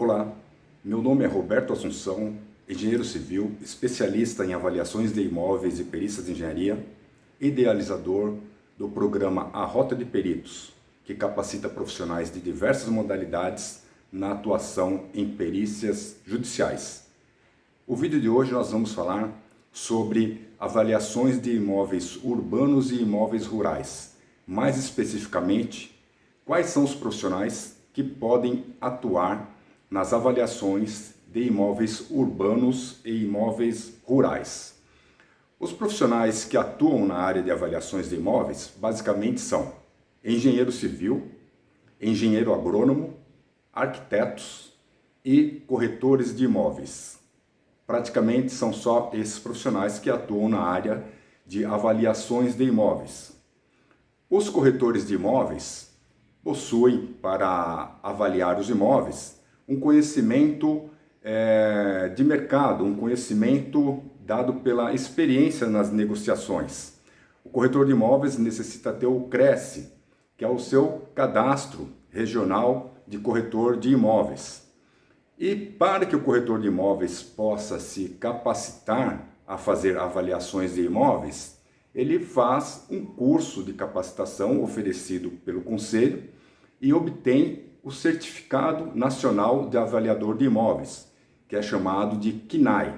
Olá, meu nome é Roberto Assunção, engenheiro civil, especialista em avaliações de imóveis e perícias de engenharia, idealizador do programa A Rota de Peritos, que capacita profissionais de diversas modalidades na atuação em perícias judiciais. O vídeo de hoje nós vamos falar sobre avaliações de imóveis urbanos e imóveis rurais. Mais especificamente, quais são os profissionais que podem atuar nas avaliações de imóveis urbanos e imóveis rurais. Os profissionais que atuam na área de avaliações de imóveis basicamente são engenheiro civil, engenheiro agrônomo, arquitetos e corretores de imóveis. Praticamente são só esses profissionais que atuam na área de avaliações de imóveis. Os corretores de imóveis possuem, para avaliar os imóveis, um conhecimento de mercado, um conhecimento dado pela experiência nas negociações. O corretor de imóveis necessita ter o CRESSE, que é o seu cadastro regional de corretor de imóveis. E para que o corretor de imóveis possa se capacitar a fazer avaliações de imóveis, ele faz um curso de capacitação oferecido pelo Conselho e obtém o Certificado Nacional de Avaliador de Imóveis, que é chamado de CNAE.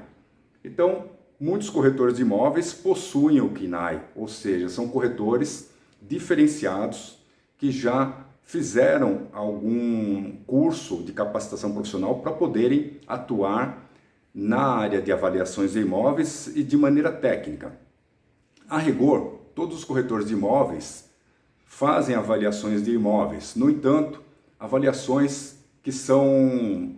Então, muitos corretores de imóveis possuem o CNAE, ou seja, são corretores diferenciados que já fizeram algum curso de capacitação profissional para poderem atuar na área de avaliações de imóveis e de maneira técnica. A rigor, todos os corretores de imóveis fazem avaliações de imóveis. No entanto, avaliações que são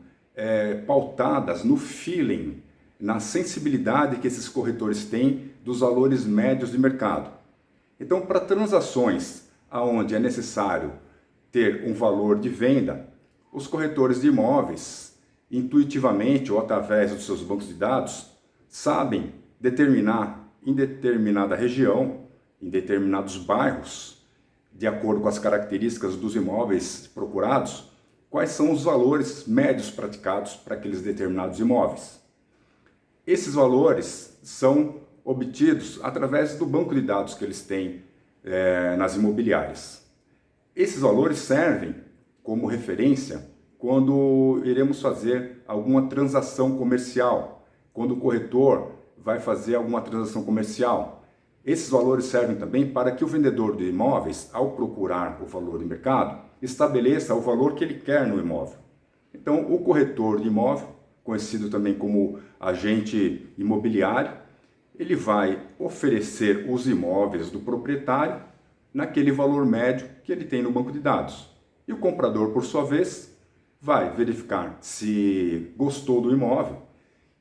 pautadas no feeling, na sensibilidade que esses corretores têm dos valores médios de mercado. Então, para transações onde é necessário ter um valor de venda, os corretores de imóveis, intuitivamente ou através dos seus bancos de dados, sabem determinar em determinada região, em determinados bairros, de acordo com as características dos imóveis procurados, quais são os valores médios praticados para aqueles determinados imóveis. Esses valores são obtidos através do banco de dados que eles têm nas imobiliárias. Esses valores servem como referência quando iremos fazer alguma transação comercial, quando o corretor vai fazer alguma transação comercial. Esses valores servem também para que o vendedor de imóveis, ao procurar o valor de mercado, estabeleça o valor que ele quer no imóvel. Então, o corretor de imóvel, conhecido também como agente imobiliário, ele vai oferecer os imóveis do proprietário naquele valor médio que ele tem no banco de dados. E o comprador, por sua vez, vai verificar se gostou do imóvel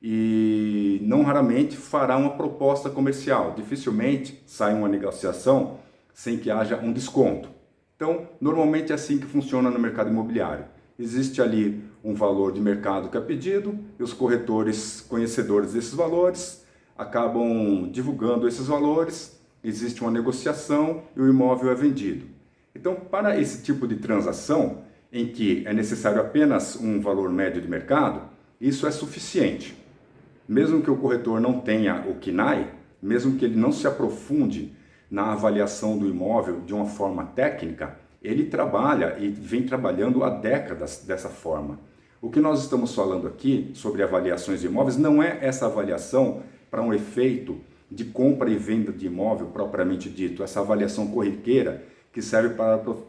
e não raramente fará uma proposta comercial. Dificilmente sai uma negociação sem que haja um desconto. Então, normalmente é assim que funciona no mercado imobiliário. Existe ali um valor de mercado que é pedido e os corretores conhecedores desses valores acabam divulgando esses valores, existe uma negociação e o imóvel é vendido. Então, para esse tipo de transação, em que é necessário apenas um valor médio de mercado, isso é suficiente. Mesmo que o corretor não tenha o CNAE, mesmo que ele não se aprofunde na avaliação do imóvel de uma forma técnica, ele trabalha e vem trabalhando há décadas dessa forma. O que nós estamos falando aqui sobre avaliações de imóveis não é essa avaliação para um efeito de compra e venda de imóvel propriamente dito, essa avaliação corriqueira que serve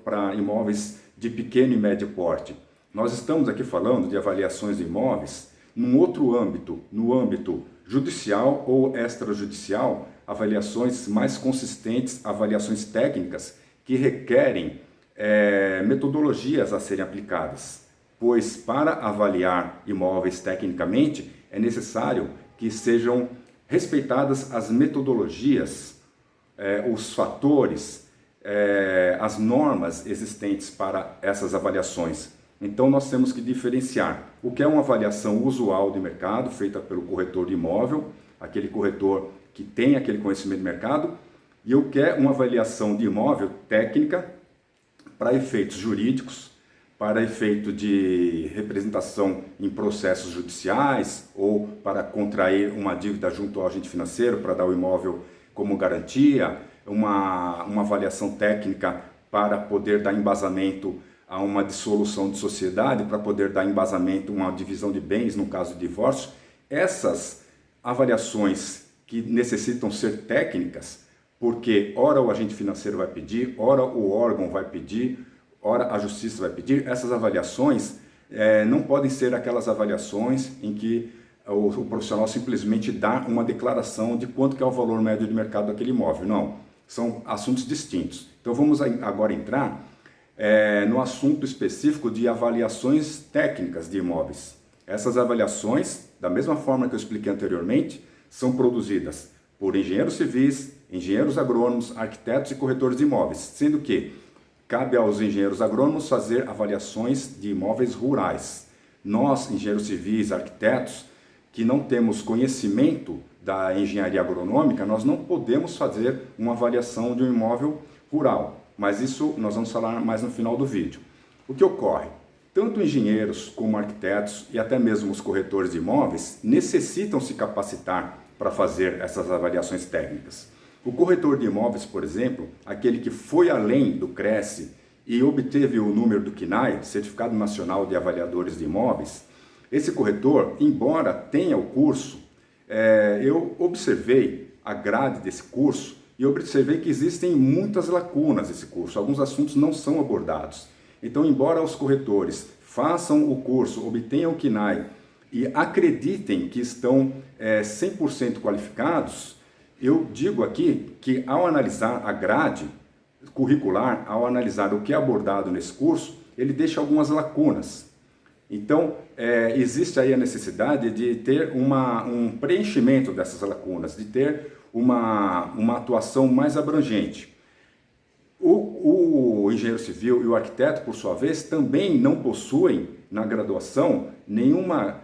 para imóveis de pequeno e médio porte. Nós estamos aqui falando de avaliações de imóveis num outro âmbito, no âmbito judicial ou extrajudicial, avaliações mais consistentes, avaliações técnicas que requerem metodologias a serem aplicadas, pois para avaliar imóveis tecnicamente é necessário que sejam respeitadas as metodologias, os fatores, as normas existentes para essas avaliações. Então nós temos que diferenciar o que é uma avaliação usual de mercado, feita pelo corretor de imóvel, aquele corretor que tem aquele conhecimento de mercado, e o que é uma avaliação de imóvel técnica para efeitos jurídicos, para efeito de representação em processos judiciais ou para contrair uma dívida junto ao agente financeiro para dar o imóvel como garantia, uma avaliação técnica para poder dar embasamento a uma dissolução de sociedade, para poder dar embasamento a uma divisão de bens no caso de divórcio. Essas avaliações que necessitam ser técnicas, porque ora o agente financeiro vai pedir, ora o órgão vai pedir, ora a justiça vai pedir, essas avaliações não podem ser aquelas avaliações em que o profissional simplesmente dá uma declaração de quanto que é o valor médio de mercado daquele imóvel. Não, são assuntos distintos. Então vamos agora entrar no assunto específico de avaliações técnicas de imóveis. Essas avaliações, da mesma forma que eu expliquei anteriormente, são produzidas por engenheiros civis, engenheiros agrônomos, arquitetos e corretores de imóveis, sendo que cabe aos engenheiros agrônomos fazer avaliações de imóveis rurais. Nós, engenheiros civis, arquitetos, que não temos conhecimento da engenharia agronômica, nós não podemos fazer uma avaliação de um imóvel rural. Mas isso nós vamos falar mais no final do vídeo. O que ocorre? Tanto engenheiros como arquitetos e até mesmo os corretores de imóveis necessitam se capacitar para fazer essas avaliações técnicas. O corretor de imóveis, por exemplo, aquele que foi além do CRESSE e obteve o número do CNAE, Certificado Nacional de Avaliadores de Imóveis, esse corretor, embora tenha o curso, eu observei a grade desse curso e observei que existem muitas lacunas nesse curso, alguns assuntos não são abordados. Então, embora os corretores façam o curso, obtenham o CNAE e acreditem que estão 100% qualificados, eu digo aqui que ao analisar a grade curricular, ao analisar o que é abordado nesse curso, ele deixa algumas lacunas. Então, existe aí a necessidade de ter um preenchimento dessas lacunas, de ter uma atuação mais abrangente. O engenheiro civil e o arquiteto, por sua vez, também não possuem na graduação nenhuma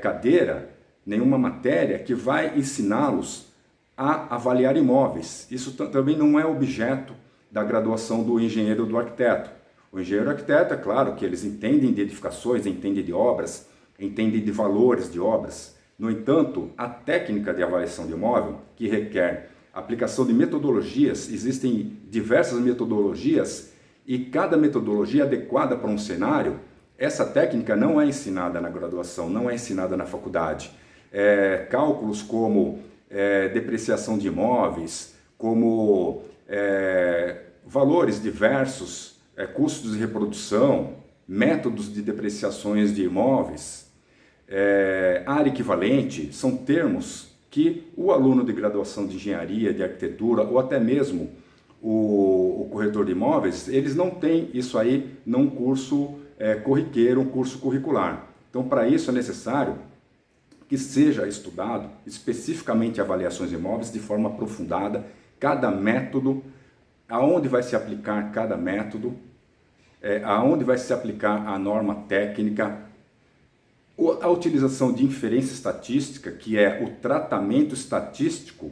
cadeira, nenhuma matéria que vai ensiná-los a avaliar imóveis. Isso também não é objeto da graduação do engenheiro ou do arquiteto. O engenheiro arquiteto, é claro que eles entendem de edificações, entendem de obras, entendem de valores de obras. No entanto, a técnica de avaliação de imóvel, que requer aplicação de metodologias, existem diversas metodologias e cada metodologia é adequada para um cenário. Essa técnica não é ensinada na graduação, não é ensinada na faculdade. Cálculos como depreciação de imóveis, como valores diversos, custos de reprodução, métodos de depreciações de imóveis, área equivalente, são termos que o aluno de graduação de engenharia, de arquitetura ou até mesmo o corretor de imóveis, eles não têm isso aí num curso corriqueiro, um curso curricular. Então, para isso é necessário que seja estudado especificamente avaliações de imóveis de forma aprofundada, cada método, aonde vai se aplicar cada método, aonde vai se aplicar a norma técnica, a utilização de inferência estatística, que é o tratamento estatístico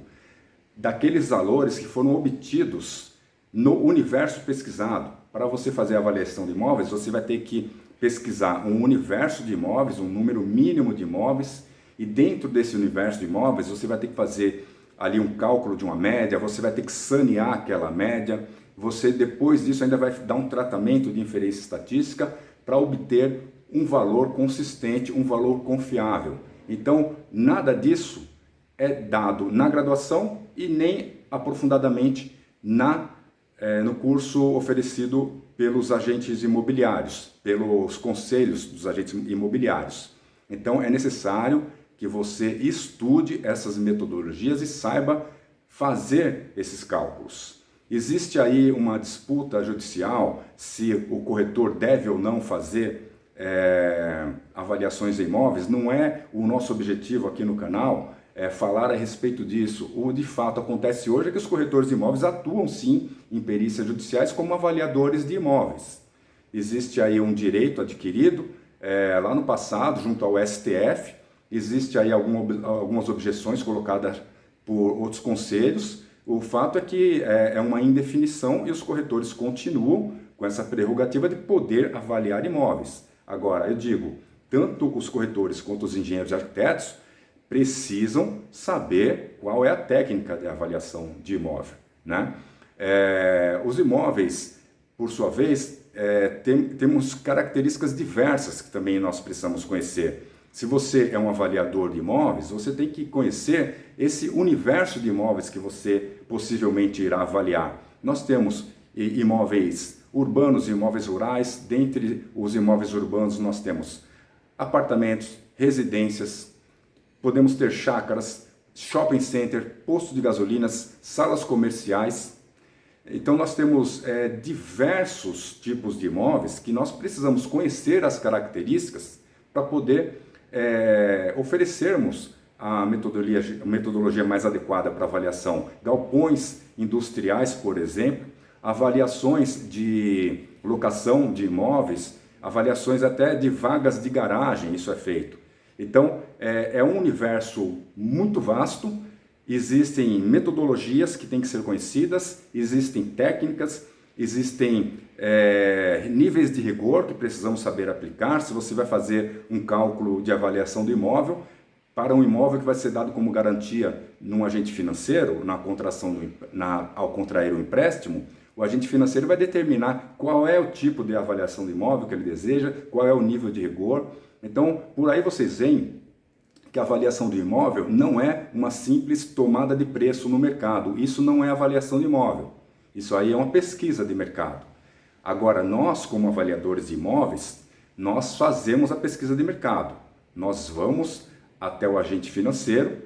daqueles valores que foram obtidos no universo pesquisado. Para você fazer a avaliação de imóveis, você vai ter que pesquisar um universo de imóveis, um número mínimo de imóveis, e dentro desse universo de imóveis você vai ter que fazer ali um cálculo de uma média, você vai ter que sanear aquela média, você depois disso ainda vai dar um tratamento de inferência estatística para obter um valor consistente, um valor confiável. Então, nada disso é dado na graduação e nem aprofundadamente no curso oferecido pelos agentes imobiliários, pelos conselhos dos agentes imobiliários. Então, é necessário que você estude essas metodologias e saiba fazer esses cálculos. Existe aí uma disputa judicial se o corretor deve ou não fazer avaliações de imóveis. Não é o nosso objetivo aqui no canal falar a respeito disso. O de fato acontece hoje é que os corretores de imóveis atuam sim em perícias judiciais como avaliadores de imóveis. Existe aí um direito adquirido lá no passado junto ao STF, existe aí algumas objeções colocadas por outros conselhos. O fato é que é uma indefinição e os corretores continuam com essa prerrogativa de poder avaliar imóveis. Agora, eu digo, tanto os corretores quanto os engenheiros e arquitetos precisam saber qual é a técnica de avaliação de imóvel, né? Os imóveis, por sua vez, temos características diversas que também nós precisamos conhecer. Se você é um avaliador de imóveis, você tem que conhecer esse universo de imóveis que você possivelmente irá avaliar. Nós temos imóveis urbanos e imóveis rurais. Dentre os imóveis urbanos nós temos apartamentos, residências, podemos ter chácaras, shopping center, postos de gasolinas, salas comerciais. Então nós temos diversos tipos de imóveis que nós precisamos conhecer as características para poder oferecermos a metodologia mais adequada para avaliação. Galpões industriais, por exemplo, avaliações de locação de imóveis, avaliações até de vagas de garagem, isso é feito. Então, é um universo muito vasto, existem metodologias que têm que ser conhecidas, existem técnicas, existem níveis de rigor que precisamos saber aplicar. Se você vai fazer um cálculo de avaliação do imóvel, para um imóvel que vai ser dado como garantia num agente financeiro, ao contrair o empréstimo, o agente financeiro vai determinar qual é o tipo de avaliação do imóvel que ele deseja, qual é o nível de rigor. Então, por aí vocês veem que a avaliação do imóvel não é uma simples tomada de preço no mercado. Isso não é avaliação de imóvel. Isso aí é uma pesquisa de mercado. Agora, nós, como avaliadores de imóveis, nós fazemos a pesquisa de mercado. Nós vamos até o agente financeiro,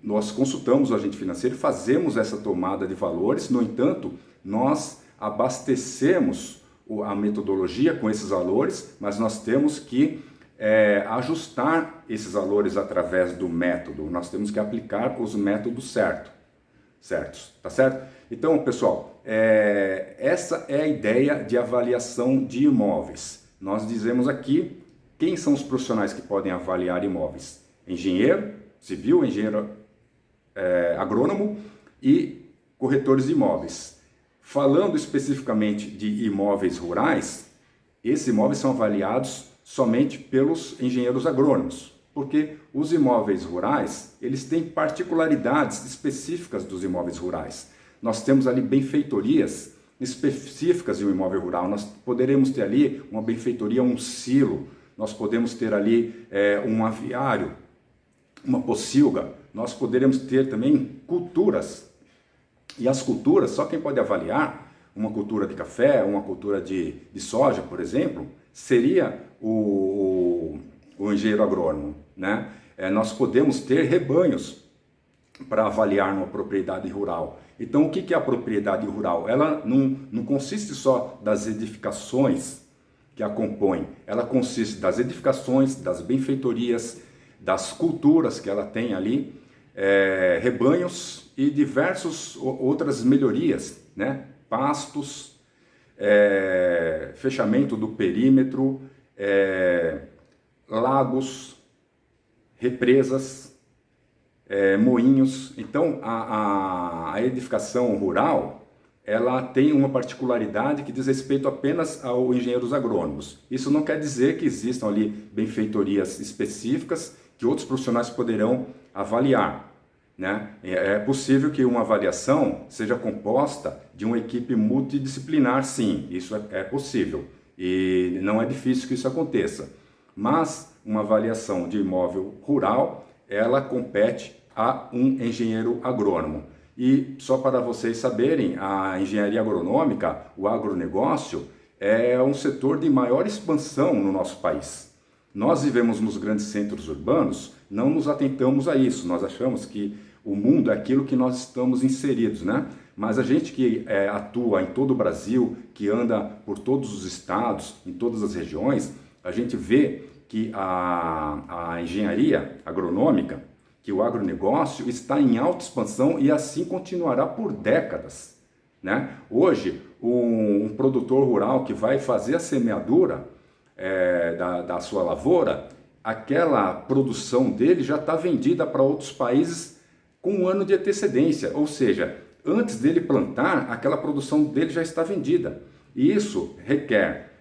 nós consultamos o agente financeiro, fazemos essa tomada de valores. No entanto, nós abastecemos a metodologia com esses valores, mas nós temos que ajustar esses valores através do método. Nós temos que aplicar os métodos certos, tá certo? Então, pessoal, essa é a ideia de avaliação de imóveis. Nós dizemos aqui quem são os profissionais que podem avaliar imóveis: engenheiro civil, engenheiro agrônomo e corretores de imóveis. Falando especificamente de imóveis rurais, esses imóveis são avaliados somente pelos engenheiros agrônomos, porque os imóveis rurais, eles têm particularidades específicas dos imóveis rurais. Nós temos ali benfeitorias específicas de um imóvel rural. Nós poderemos ter ali uma benfeitoria, um silo, nós podemos ter ali um aviário, uma pocilga, nós poderemos ter também culturas. E as culturas, só quem pode avaliar uma cultura de café, uma cultura de soja, por exemplo, seria o engenheiro agrônomo, né? Nós podemos ter rebanhos para avaliar uma propriedade rural. Então, o que é a propriedade rural? Ela não consiste só das edificações que a compõem, ela consiste das edificações, das benfeitorias, das culturas que ela tem ali, rebanhos e diversas outras melhorias, né? Pastos, fechamento do perímetro, lagos, represas, moinhos. Então, a edificação rural, ela tem uma particularidade que diz respeito apenas aos engenheiros agrônomos. Isso não quer dizer que existam ali benfeitorias específicas que outros profissionais poderão avaliar, né? É possível que uma avaliação seja composta de uma equipe multidisciplinar, sim, isso é possível e não é difícil que isso aconteça. Mas uma avaliação de imóvel rural, ela compete a um engenheiro agrônomo. E só para vocês saberem, a engenharia agronômica, o agronegócio, é um setor de maior expansão no nosso país. Nós vivemos nos grandes centros urbanos, não nos atentamos a isso, nós achamos que o mundo é aquilo que nós estamos inseridos, né? Mas a gente que atua em todo o Brasil, que anda por todos os estados, em todas as regiões, a gente vê que a engenharia agronômica, que o agronegócio está em alta expansão e assim continuará por décadas, né? Hoje, um produtor rural que vai fazer a semeadura da sua lavoura, aquela produção dele já está vendida para outros países com um ano de antecedência, ou seja, antes dele plantar, aquela produção dele já está vendida. E isso requer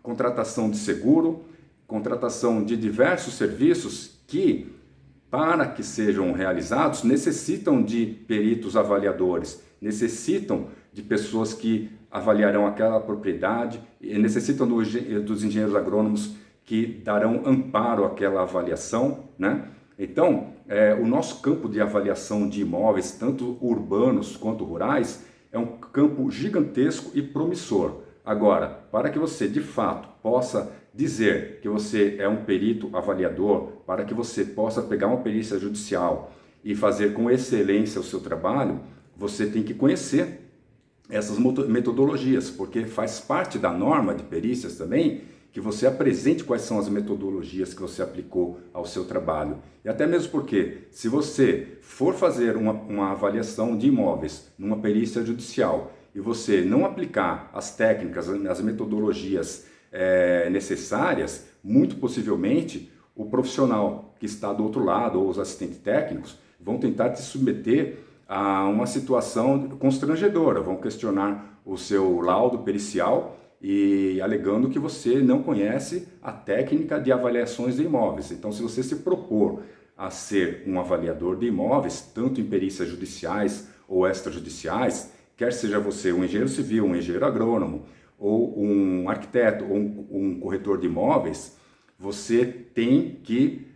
contratação de seguro, contratação de diversos serviços que, para que sejam realizados, necessitam de peritos avaliadores, necessitam de pessoas que avaliarão aquela propriedade, e necessitam dos engenheiros agrônomos que darão amparo àquela avaliação, né? Então, o nosso campo de avaliação de imóveis, tanto urbanos quanto rurais, é um campo gigantesco e promissor. Agora, para que você de fato possa dizer que você é um perito avaliador, para que você possa pegar uma perícia judicial e fazer com excelência o seu trabalho, você tem que conhecer essas metodologias, porque faz parte da norma de perícias também que você apresente quais são as metodologias que você aplicou ao seu trabalho. E até mesmo porque, se você for fazer uma avaliação de imóveis numa perícia judicial e você não aplicar as técnicas, as metodologias necessárias, muito possivelmente o profissional que está do outro lado ou os assistentes técnicos vão tentar te submeter a uma situação constrangedora, vão questionar o seu laudo pericial e alegando que você não conhece a técnica de avaliações de imóveis. Então, se você se propor a ser um avaliador de imóveis, tanto em perícias judiciais ou extrajudiciais, quer seja você um engenheiro civil, um engenheiro agrônomo, ou um arquiteto, ou um corretor de imóveis, você tem que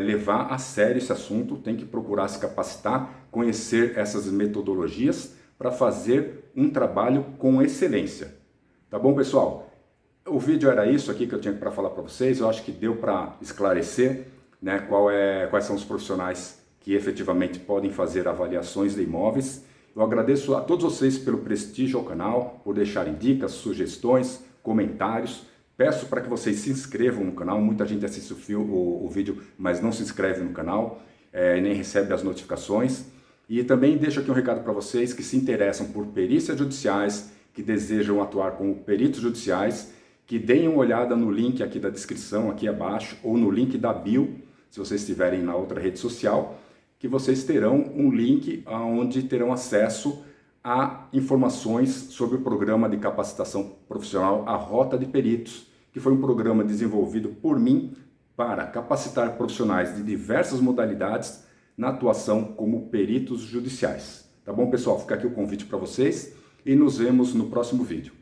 levar a sério esse assunto, tem que procurar se capacitar, conhecer essas metodologias para fazer um trabalho com excelência. Tá bom, pessoal? O vídeo era isso aqui que eu tinha para falar para vocês. Eu acho que deu para esclarecer, né, quais são os profissionais que efetivamente podem fazer avaliações de imóveis. Eu agradeço a todos vocês pelo prestígio ao canal, por deixarem dicas, sugestões, comentários. Peço para que vocês se inscrevam no canal. Muita gente assiste o vídeo, mas não se inscreve no canal, nem recebe as notificações. E também deixo aqui um recado para vocês que se interessam por perícias judiciais, que desejam atuar como peritos judiciais, que deem uma olhada no link aqui da descrição, aqui abaixo, ou no link da bio, se vocês estiverem na outra rede social, que vocês terão um link onde terão acesso a informações sobre o programa de capacitação profissional A Rota de Peritos, que foi um programa desenvolvido por mim para capacitar profissionais de diversas modalidades na atuação como peritos judiciais. Tá bom, pessoal? Fica aqui o convite para vocês e nos vemos no próximo vídeo.